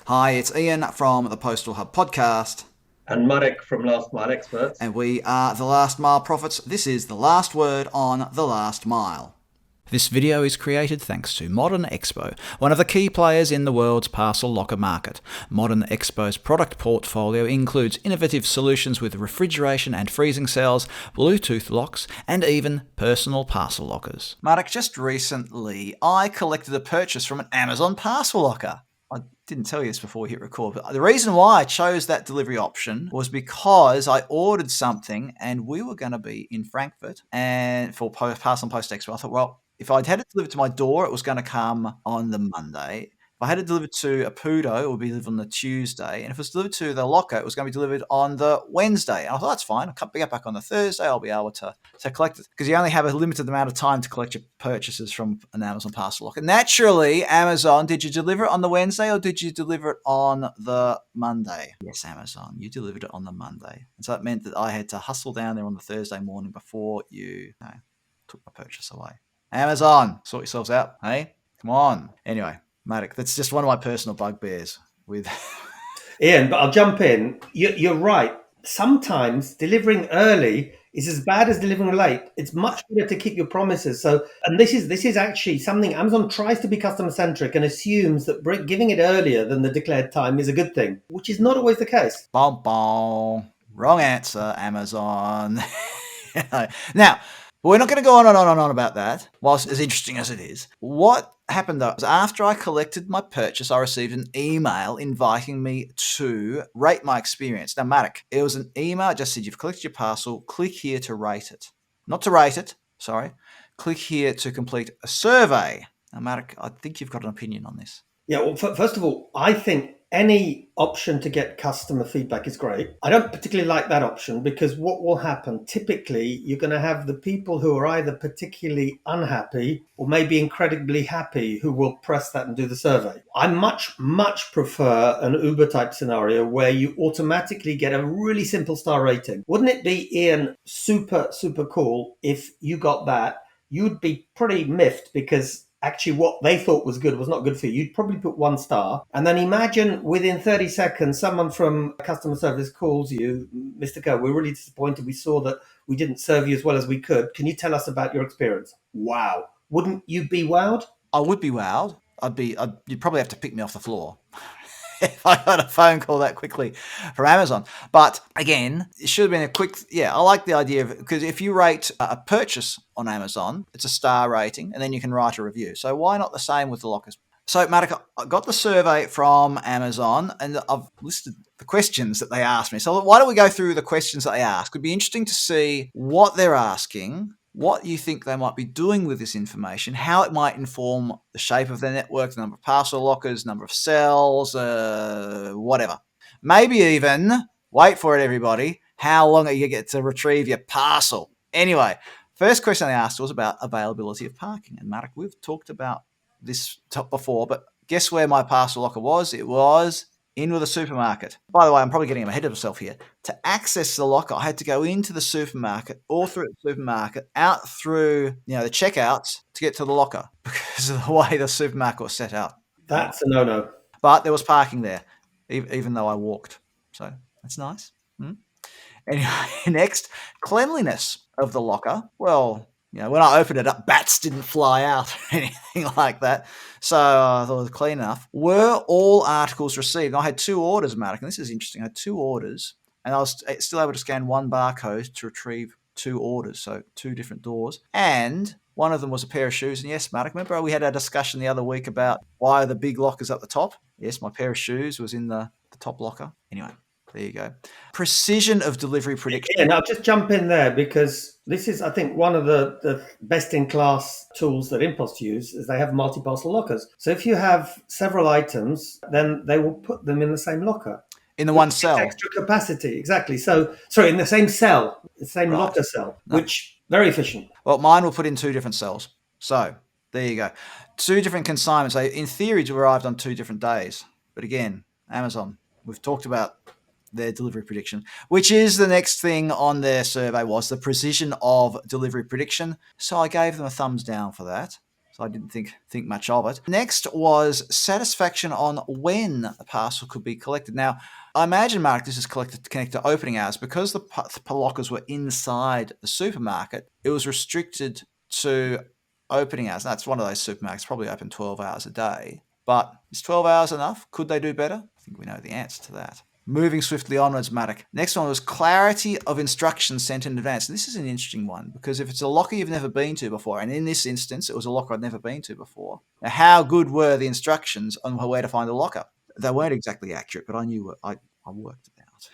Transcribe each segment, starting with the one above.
Hi, it's Ian from the Postal Hub podcast, And Marek from Last Mile Experts. and we are the Last Mile Prophets. This is the last word on the last mile. This video is created thanks to Modern Expo, one of the key players in the world's parcel locker market. Modern Expo's product portfolio includes innovative solutions with refrigeration and freezing cells, Bluetooth locks, and even personal parcel lockers. Marek, just recently I collected a purchase from an Amazon parcel locker. I didn't tell you this before we hit record, but the reason why I chose that delivery option was because I ordered something and we were going to be in Frankfurt and for Parcel and Post Expo. I thought, well, if I'd had it delivered to my door, it was going to come on the Monday. If I had it delivered to a Pudo, it would be delivered on the Tuesday. And if it was delivered to the locker, it was going to be delivered on the Wednesday. And I thought, that's fine. I'll get back on the Thursday. I'll be able to collect it. Because you only have a limited amount of time to collect your purchases from an Amazon parcel locker. Naturally, Amazon, did you deliver it on the Wednesday or did you deliver it on the Monday? Yes, Amazon, you delivered it on the Monday. And so it meant that I had to hustle down there on the Thursday morning before you took my purchase away. Amazon, sort yourselves out, hey? Come on. Anyway, Marek, that's just one of my personal bugbears with. Ian, but I'll jump in. You're right. Sometimes delivering early is as bad as delivering late. It's much better to keep your promises. So, and this is actually something Amazon tries to be customer centric and assumes that giving it earlier than the declared time is a good thing, which is not always the case. Bom, bom. Wrong answer, Amazon. Now, we're not going to go on and on and on about that, whilst as interesting as it is. What happened though is after I collected my purchase, I received an email inviting me to rate my experience. Now, Marek, it was an email that just said, you've collected your parcel, click here to rate it. Not to rate it, sorry. Click here to complete a survey. Now, Marek, I think you've got an opinion on this. Yeah, well, first of all, I think any option to get customer feedback is great. I don't particularly like that option because what will happen typically, you're going to have the people who are either particularly unhappy or maybe incredibly happy who will press that and do the survey. I much prefer an Uber type scenario where you automatically get a really simple star rating. Wouldn't it be, Ian, super cool if you got that? You'd be pretty miffed because actually what they thought was good was not good for you. You'd probably put 1 star. And then imagine within 30 seconds, someone from customer service calls you, Mr. Kerr, we're really disappointed. We saw that we didn't serve you as well as we could. Can you tell us about your experience? Wow. Wouldn't you be wowed? I would be wowed. You'd probably have to pick me off the floor if I got a phone call that quickly from Amazon. But again, it should have been a quick. Yeah, I like the idea of, because if you rate a purchase on Amazon, it's a star rating, and then you can write a review. So why not the same with the lockers? So, Marek, I got the survey from Amazon, and I've listed the questions that they asked me. So why don't we go through the questions that they ask? It'd be interesting to see what they're asking, what you think they might be doing with this information, how it might inform the shape of their network, the number of parcel lockers, number of cells, whatever. Maybe even, wait for it, everybody, how long you get to retrieve your parcel. Anyway, first question they asked was about availability of parking. And Marek, we've talked about this before, but guess where my parcel locker was? It was in with a supermarket. By the way, I'm probably getting ahead of myself here. To access the locker, I had to go into the supermarket, all through the supermarket, out through the checkouts to get to the locker because of the way the supermarket was set out. That's a no-no. But there was parking there, even though I walked. So that's nice. Anyway, next, cleanliness of the locker. Well, when I opened it up, bats didn't fly out or anything like that. So I thought it was clean enough. Were all articles received? I had 2 orders, Marek, and this is interesting. I had 2 orders, and I was still able to scan 1 barcode to retrieve 2 orders, so 2 different doors. And one of them was a pair of shoes. And yes, Marek, remember we had a discussion the other week about why are the big lockers at the top? Yes, my pair of shoes was in the top locker. Anyway. There you go. Precision of delivery prediction. Yeah, and I'll just jump in there because this is, I think, one of the best-in-class tools that InPost use is they have multi-parcel lockers. So if you have several items, then they will put them in the same locker. In the one cell. Extra capacity, exactly. So, sorry, in the same cell, the same locker cell, which very efficient. Well, mine will put in 2 different cells. So there you go. 2 different consignments. They, in theory, arrived on 2 different days. But again, Amazon, we've talked about their delivery prediction, which is the next thing on their survey, was the precision of delivery prediction. So I gave them a thumbs down for that. so I didn't think much of it. Next was satisfaction on when a parcel could be collected. Now, I imagine, Mark, this is connected to opening hours. Because the lockers were inside the supermarket, it was restricted to opening hours. That's one of those supermarkets probably open 12 hours a day. But is 12 hours enough? Could they do better? I think we know the answer to that. Moving swiftly onwards, Matic. Next one was clarity of instructions sent in advance. This is an interesting one, because if it's a locker you've never been to before, and in this instance, it was a locker I'd never been to before, now, how good were the instructions on where to find the locker? They weren't exactly accurate, but I knew I worked it out.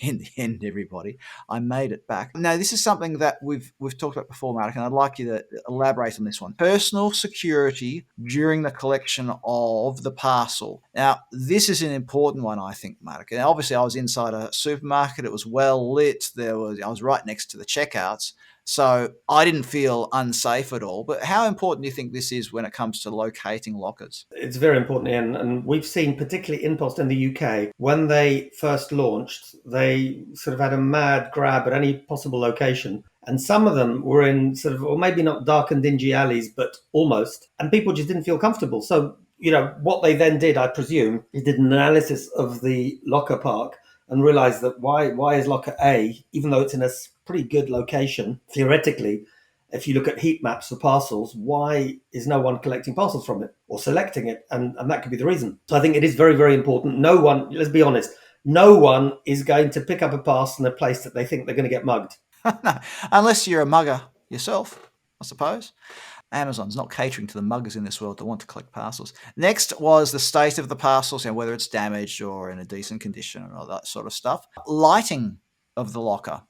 In the end, everybody, I made it back. Now, this is something that we've talked about before, Mark, and I'd like you to elaborate on this one. Personal security during the collection of the parcel. Now, this is an important one, I think, Mark. And obviously, I was inside a supermarket. It was well lit. I was right next to the checkouts. So I didn't feel unsafe at all. But how important do you think this is when it comes to locating lockers? It's very important, Ian. And we've seen, particularly InPost in the UK, when they first launched, they sort of had a mad grab at any possible location. And some of them were in sort of, or maybe not dark and dingy alleys, but almost. And people just didn't feel comfortable. So, what they then did, I presume, is did an analysis of the locker park and realized that why is locker A, even though it's in a pretty good location, theoretically, if you look at heat maps for parcels, why is no one collecting parcels from it or selecting it? And that could be the reason. So I think it is very, very important. No one, let's be honest, no one is going to pick up a parcel in a place that they think they're going to get mugged. No, unless you're a mugger yourself, I suppose. Amazon's not catering to the muggers in this world that want to collect parcels. Next was the state of the parcels, whether it's damaged or in a decent condition and all that sort of stuff. Lighting of the locker.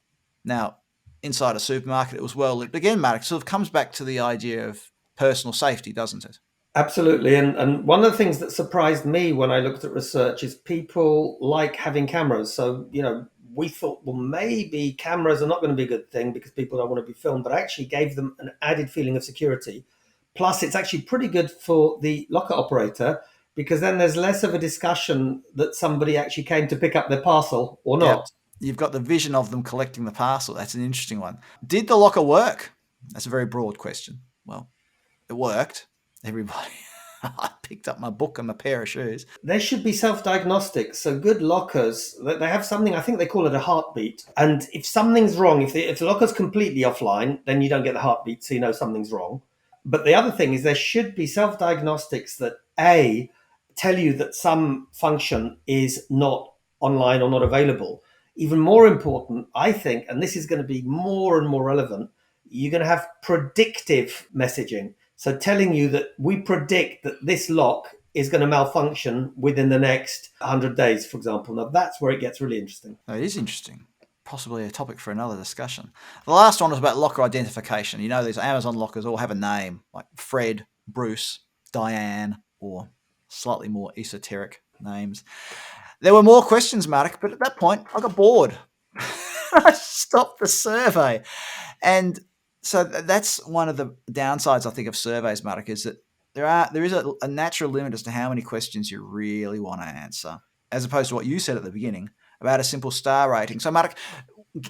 Now, inside a supermarket, it was well lit. But again, Mark, sort of comes back to the idea of personal safety, doesn't it? Absolutely. And one of the things that surprised me when I looked at research is people like having cameras. So, we thought, well, maybe cameras are not going to be a good thing because people don't want to be filmed, but I actually gave them an added feeling of security. Plus, it's actually pretty good for the locker operator because then there's less of a discussion that somebody actually came to pick up their parcel or not. Yep. You've got the vision of them collecting the parcel. That's an interesting one. Did the locker work? That's a very broad question. Well, it worked. Everybody. I picked up my book and my pair of shoes. They should be self-diagnostic. So good lockers, they have something, I think they call it a heartbeat. And if something's wrong, if the locker's completely offline, then you don't get the heartbeat, so you know something's wrong. But the other thing is there should be self-diagnostics that A, tell you that some function is not online or not available. Even more important, I think, and this is going to be more and more relevant, you're going to have predictive messaging. So telling you that we predict that this lock is going to malfunction within the next 100 days, for example. Now, that's where it gets really interesting. It is interesting. Possibly a topic for another discussion. The last one was about locker identification. These Amazon lockers all have a name, like Fred, Bruce, Diane, or slightly more esoteric names. There were more questions, Mark, but at that point, I got bored. I stopped the survey. And so that's one of the downsides, I think, of surveys, Mark, is that there is a natural limit as to how many questions you really want to answer, as opposed to what you said at the beginning about a simple star rating. So, Mark,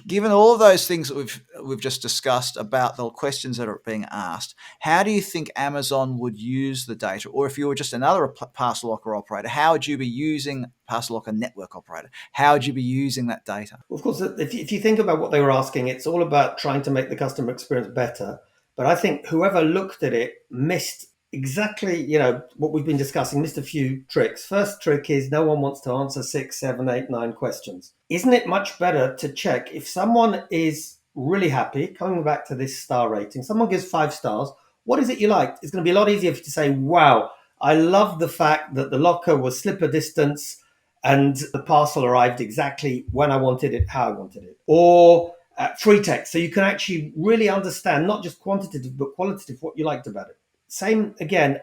given all of those things that we've just discussed about the questions that are being asked, how do you think Amazon would use the data? Or if you were just another parcel locker operator, how would you be using parcel locker network operator? How would you be using that data? Well, of course, if you think about what they were asking, it's all about trying to make the customer experience better. But I think whoever looked at it missed exactly, what we've been discussing, missed a few tricks. First trick is no one wants to answer 6, 7, 8, 9 questions. Isn't it much better to check if someone is really happy, coming back to this star rating, someone gives 5 stars, what is it you liked? It's going to be a lot easier for you to say, wow, I love the fact that the locker was slipper distance and the parcel arrived exactly when I wanted it, how I wanted it. Or free text, so you can actually really understand not just quantitative but qualitative what you liked about it. Same again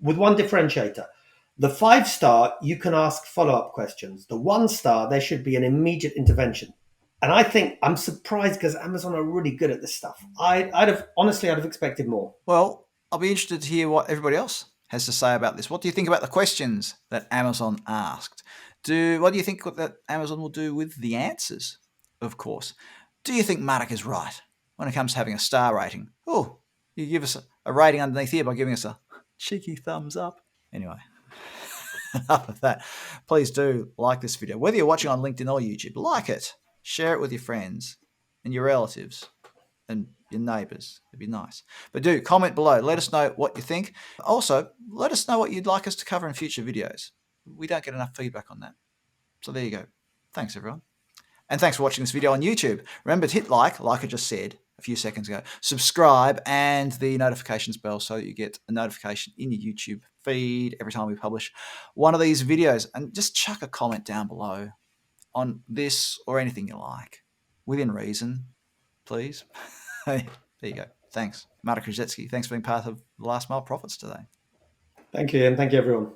with one differentiator. The 5-star, you can ask follow-up questions. The 1-star, there should be an immediate intervention. And I think I'm surprised because Amazon are really good at this stuff. I'd have expected more. Well, I'll be interested to hear what everybody else has to say about this. What do you think about the questions that Amazon asked? What do you think that Amazon will do with the answers? Of course. Do you think Mark is right when it comes to having a star rating? Oh, You give us a rating underneath here by giving us a cheeky thumbs up. Anyway, enough of that. Please do like this video. Whether you're watching on LinkedIn or YouTube, like it. Share it with your friends and your relatives and your neighbours. It'd be nice. But do comment below. Let us know what you think. Also, let us know what you'd like us to cover in future videos. We don't get enough feedback on that. So there you go. Thanks, everyone. And thanks for watching this video on YouTube. Remember to hit like I just said a few seconds ago. Subscribe and the notifications bell so that you get a notification in your YouTube feed every time we publish one of these videos. And just chuck a comment down below on this or anything you like. Within reason, please. There you go. Thanks. Marta Krzyzewski, thanks for being part of the Last Mile Profits today. Thank you, and thank you, everyone.